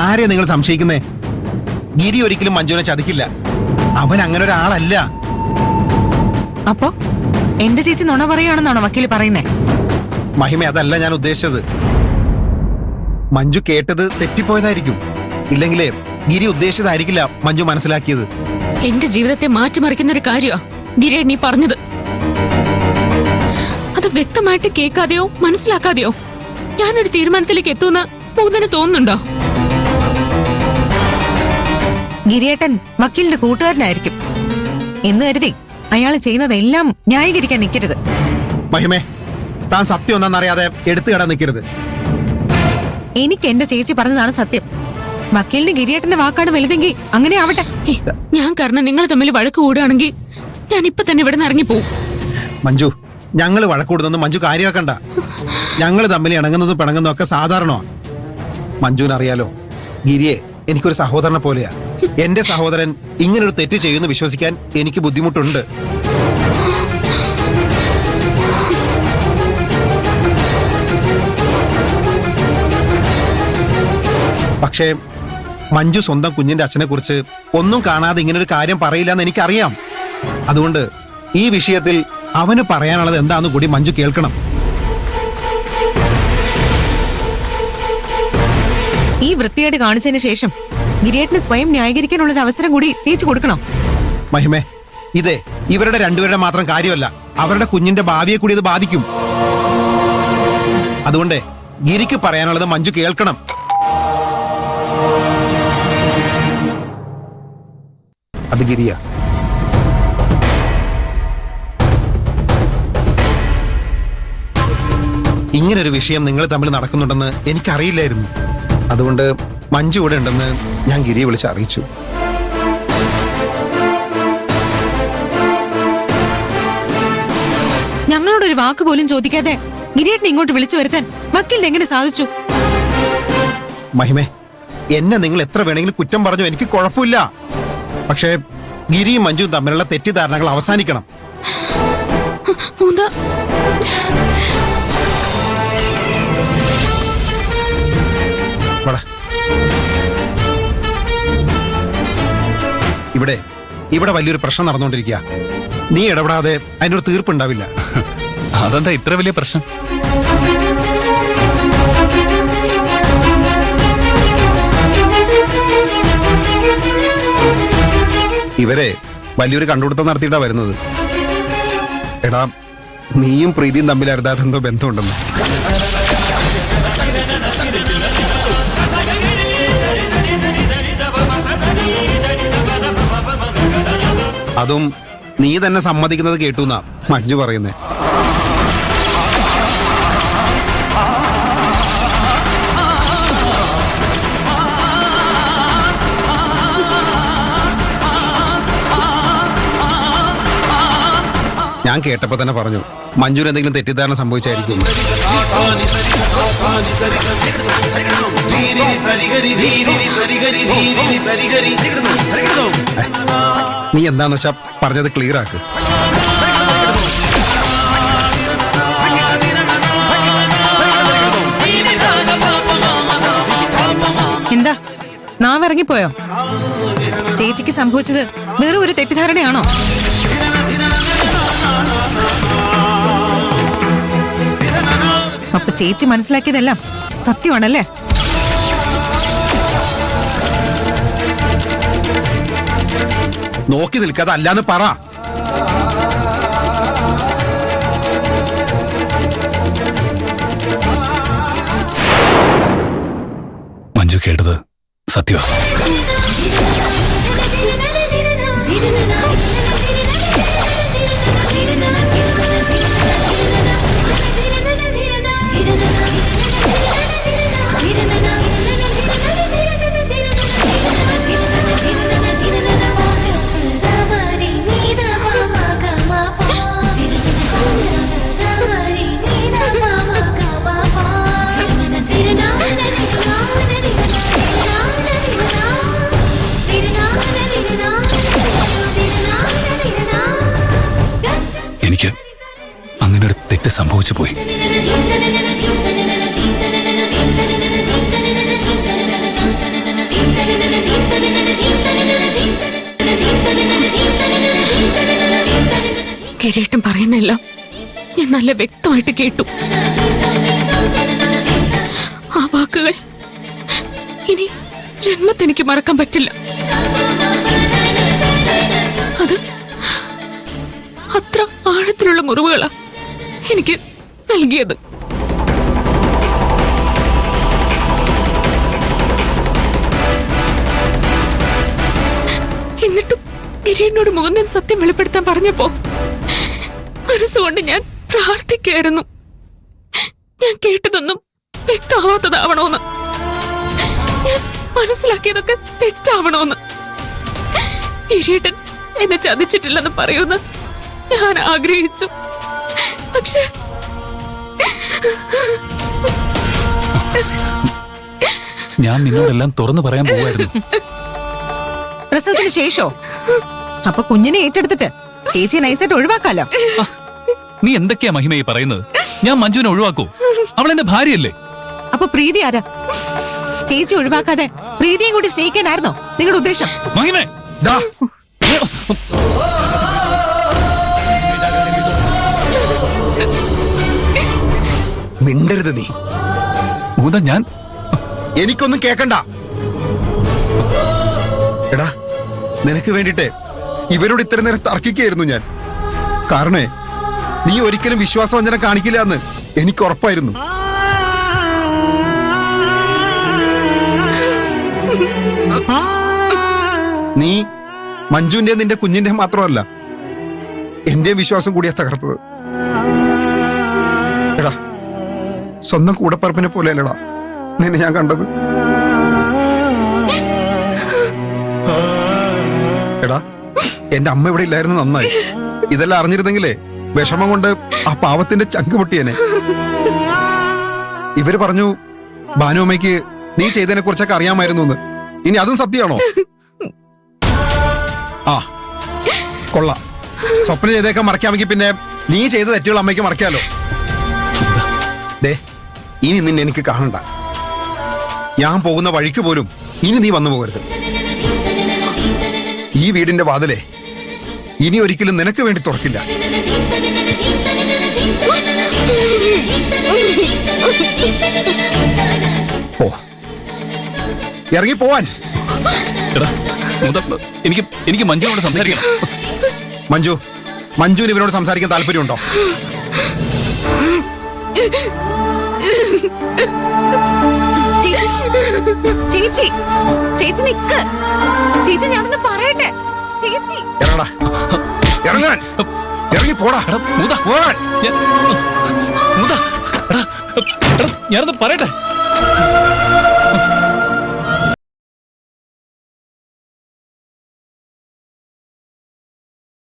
ആരെയാ നിങ്ങൾ സംശയിക്കുന്നേ? ഗിരി ഒരിക്കലും മഞ്ജുവിനെ ചതിക്കില്ല. അവൻ അങ്ങനെ ഒരാളല്ല. അപ്പോ എന്റെ ചേച്ചി നുണ പറയുകയാണെന്നാണോ വക്കീൽ പറയുന്നേ? മഹിമ, അതല്ല ഞാൻ ഉദ്ദേശിച്ചത്. മഞ്ജു കേട്ടത് തെറ്റിപ്പോയതായിരിക്കും. ഇല്ലെങ്കിലേ ഗിരി ഉദ്ദേശിച്ചതായിരിക്കില്ല മഞ്ജു മനസ്സിലാക്കിയത്. എന്റെ ജീവിതത്തെ മാറ്റിമറിക്കുന്ന ഒരു കാര്യമാ ഗിരിയേട്ടൻ നീ പറഞ്ഞത്. അത് വ്യക്തമായിട്ട് കേൾക്കാതെയോ മനസ്സിലാക്കാതെയോ ഞാനൊരു തീരുമാനത്തിലേക്ക് എത്തുമെന്ന് മൂന്നിന് തോന്നുന്നുണ്ടോ? ഗിരിയേട്ടൻ വക്കീലിന്റെ കൂട്ടുകാരനായിരിക്കും എന്ന് കരുതി അയാൾ ചെയ്യുന്നതെല്ലാം ന്യായീകരിക്കാൻ നിൽക്കരുത്. മഹിമേ, താൻ സത്യം ഒന്നെന്നറിയാതെ എടുത്തു കട നിൽക്കരുത്. എനിക്ക് എന്റെ ചേച്ചി പറഞ്ഞതാണ് സത്യം. വക്കീലിന് ഗിരിയേട്ടന്റെ വാക്കാണ് വലുതെങ്കിൽ അങ്ങനെ ആവട്ടെ. ഞാൻ കാരണം നിങ്ങൾ തമ്മിൽ വഴക്ക് കൂടുകയാണെങ്കിൽ ഞാൻ ഇപ്പൊ തന്നെ ഇവിടെ നിന്ന് ഇറങ്ങിപ്പോവും. മഞ്ജു, ഞങ്ങള് വഴക്കൂടുന്നൊന്നും മഞ്ജു കാര്യമാക്കണ്ട. ഞങ്ങള് തമ്മിൽ ഇണങ്ങുന്നതും പിണങ്ങുന്നതും ഒക്കെ സാധാരണമാണ്. മഞ്ജുവിനറിയാലോ, ഗിരിയെ എനിക്കൊരു സഹോദരനെ പോലെയാ. എന്റെ സഹോദരൻ ഇങ്ങനൊരു തെറ്റ് ചെയ്യുമെന്ന് വിശ്വസിക്കാൻ എനിക്ക് ബുദ്ധിമുട്ടുണ്ട്. പക്ഷേ മഞ്ജു സ്വന്തം കുഞ്ഞിന്റെ അച്ഛനെ കുറിച്ച് ഒന്നും കാണാതെ ഇങ്ങനൊരു കാര്യം പറയില്ല എന്ന് എനിക്കറിയാം. അതുകൊണ്ട് ഈ വിഷയത്തിൽ അവന് പറയാനുള്ളത് എന്താന്ന് കൂടി മഞ്ജു കേൾക്കണം. ഈ വൃത്തിയായിട്ട് കാണിച്ചതിന് ശേഷം ഗിരിയേട്ടന് സ്വയം ന്യായീകരിക്കാനുള്ളൊരു അവസരം കൂടി ചേച്ചി കൊടുക്കണം. മഹിമേ, ഇതേ ഇവരുടെ രണ്ടുപേരുടെ മാത്രം കാര്യമല്ല, അവരുടെ കുഞ്ഞിന്റെ ഭാവിയെ കൂടി ഇത് ബാധിക്കും. അതുകൊണ്ട് ഗിരിക്ക് പറയാനുള്ളത് മഞ്ജു കേൾക്കണം. അത് ഗിരിയ. ഇങ്ങനൊരു വിഷയം നിങ്ങൾ തമ്മിൽ നടക്കുന്നുണ്ടെന്ന് എനിക്കറിയില്ലായിരുന്നു. അതുകൊണ്ട് മഞ്ജു ഇവിടെ ഉണ്ടെന്ന് ഞാൻ ഗിരിയെ വിളിച്ച് അറിയിച്ചു. ഞങ്ങളോടൊരു വാക്ക് പോലും ചോദിക്കാതെ ഗിരിയേട്ടനെ ഇങ്ങോട്ട് വിളിച്ചു വരുത്താൻ വക്കീലിന് എങ്ങനെ സാധിച്ചു? മഹിമേ, എന്നെ നിങ്ങൾ എത്ര വേണമെങ്കിലും കുറ്റം പറഞ്ഞു, എനിക്ക് കുഴപ്പമില്ല. പക്ഷേ ഗിരിയും മഞ്ജുവും തമ്മിലുള്ള തെറ്റിദ്ധാരണകൾ അവസാനിക്കണം. ഇവിടെ ഇവിടെ വലിയൊരു പ്രശ്നം നടന്നുകൊണ്ടിരിക്കുക. നീ ഇടപെടാതെ അതിനൊരു തീർപ്പുണ്ടാവില്ല. അതെന്താ ഇത്ര വലിയ പ്രശ്നം? ഇവരെ വലിയൊരു കണ്ടുപിടുത്തം നടത്തിയിട്ടാ വരുന്നത്. എടാ, നീയും പ്രീതിയും തമ്മിൽ അരുതാതെന്തോ ബന്ധമുണ്ടെന്ന്. അതും നീ തന്നെ സമ്മതിക്കുന്നത് കേട്ടുന്നാ മഞ്ജു പറയുന്നേ. ഞാൻ കേട്ടപ്പോ തന്നെ പറഞ്ഞു, മഞ്ജുവിന് എന്തെങ്കിലും തെറ്റിദ്ധാരണ സംഭവിച്ചായിരിക്കും. നീ എന്താന്ന് വെച്ചാ പറഞ്ഞത് ക്ലിയർ ആക്ക്. എന്താ നാവിറങ്ങിപ്പോയോ? ചേച്ചിക്ക് സംഭവിച്ചത് വേറെ ഒരു തെറ്റിദ്ധാരണയാണോ? അപ്പൊ ചേച്ചി മനസ്സിലാക്കിയതെല്ലാം സത്യമാണല്ലേ? നോക്കി നിൽക്കാതെ അല്ലാന്ന് പറ. മഞ്ജു കേട്ടത് സത്യമാ. എനിക്ക് അങ്ങനെ ഒരു തെറ്റ് സംഭവിച്ചു പോയി. കിരീട്ടം പറയുന്നെല്ലാം ഞാൻ നല്ല വ്യക്തമായിട്ട് കേട്ടു. ആ വാക്കുകൾ ഇനി ജന്മത്തെനിക്ക് മറക്കാൻ പറ്റില്ല. അത് അത്ര ആഴത്തിലുള്ള മുറിവുകളാ എനിക്ക് നൽകിയത്. എന്നിട്ടും കിരീടിനോട് മുകുന്ദൻ സത്യം വെളിപ്പെടുത്താൻ പറഞ്ഞപ്പോ മനസ്സുകൊണ്ട് ഞാൻ പ്രാർത്ഥിക്കായിരുന്നു, ഞാൻ കേട്ടതൊന്നും വ്യക്തമാവാത്തതാവണോന്ന്, ഞാൻ മനസ്സിലാക്കിയതൊക്കെ തെറ്റാവണോന്ന്. കിരീടൻ എന്നെ ചതിച്ചിട്ടില്ലെന്ന് പറയുന്ന ഞാൻ ആഗ്രഹിച്ചു. പക്ഷെ ഞാൻ നിന്നോടെല്ലാം തുറന്നു പറയാൻ പോവായിരുന്നു. പ്രസവത്തിന് ശേഷോ? അപ്പൊ കുഞ്ഞിനെ ഏറ്റെടുത്തിട്ട് ചേച്ചിയെ നൈസായിട്ട് ഒഴിവാക്കാലോ. നീ എന്തൊക്കെയാ മഹിമയെ പറയുന്നത്? ഞാൻ മഞ്ജുവിനെ ഒഴിവാക്കൂ? അവൾ എന്റെ ഭാര്യയല്ലേ? അപ്പൊ പ്രീതി ആരാ? ചേച്ചി ഒഴിവാക്കാതെ പ്രീതിയും കൂടി സ്നേഹിക്കാനായിരുന്നോ നിങ്ങളുടെ ഉദ്ദേശം? മഹിമേ, ഡാ, മിണ്ടരുത് നീ. മുകുന്ദ, ഞാൻ എനിക്കൊന്നും കേക്കണ്ട. എടാ, നിനക്ക് വേണ്ടിട്ട് ഇവരോട് ഇത്ര നേരം തർക്കിക്കായിരുന്നു ഞാൻ. കാരണേ നീ ഒരിക്കലും വിശ്വാസവഞ്ചന കാണിക്കില്ല എന്ന് എനിക്ക് ഉറപ്പായിരുന്നു. നീ മഞ്ജുവിന്റെ നിന്റെ കുഞ്ഞിന്റെ മാത്രമല്ല എന്റെ വിശ്വാസം കൂടിയാ തകർത്തത്. എടാ, സ്വന്തം കൂടപ്പറപ്പിനെ പോലെയല്ലടാ നിന്നെ ഞാൻ കണ്ടത്. എടാ, എന്റെ അമ്മ ഇവിടെ ഇല്ലായിരുന്നു നന്നായി. ഇതെല്ലാം അറിഞ്ഞിരുന്നെങ്കിലേ വിഷമം കൊണ്ട് ആ പാവത്തിന്റെ ചങ്ക് പൊട്ടിയനെ. ഇവര് പറഞ്ഞു ഭാനുമ്മയ്ക്ക് നീ ചെയ്തതിനെ കുറിച്ചൊക്കെ അറിയാമായിരുന്നു എന്ന്. ഇനി അതും സത്യമാണോ? ആ, കൊള്ളാം. സ്വപ്നം ചെയ്തേക്കാൻ മറക്കാമെങ്കിൽ പിന്നെ നീ ചെയ്ത തെറ്റുകൾ അമ്മയ്ക്ക് മറക്കാലോ. ദേ, ഇനി നിന്നെ എനിക്ക് കാണണ്ട. ഞാൻ പോകുന്ന വഴിക്ക് പോലും ഇനി നീ വന്നു പോകരുത്. ഈ വീടിന്റെ വാതിലേ ഇനി ഒരിക്കലും നിനക്ക് വേണ്ടി തുറക്കില്ല. പോ, ഇറങ്ങി പോവാൻ. എടാ, മുകുന്ദ, എനിക്ക് മഞ്ജുവിനോട് സംസാരിക്കണം. മഞ്ജുവിന് ഇവരോട് സംസാരിക്കാൻ താല്പര്യമുണ്ടോ? ചേച്ചി, ചേച്ചി നിക്ക്. ചേച്ചി, ഞാനൊന്ന് പറയട്ടെ. ചേച്ചി, ഇറങ്ങടാ, ഇറങ്ങാൻ. ഇറങ്ങി പോടാ. എടാ, മുകുന്ദ, പോകാൻ. മുകുന്ദ, എടാ, ഞാനൊന്ന് പറയട്ടെ.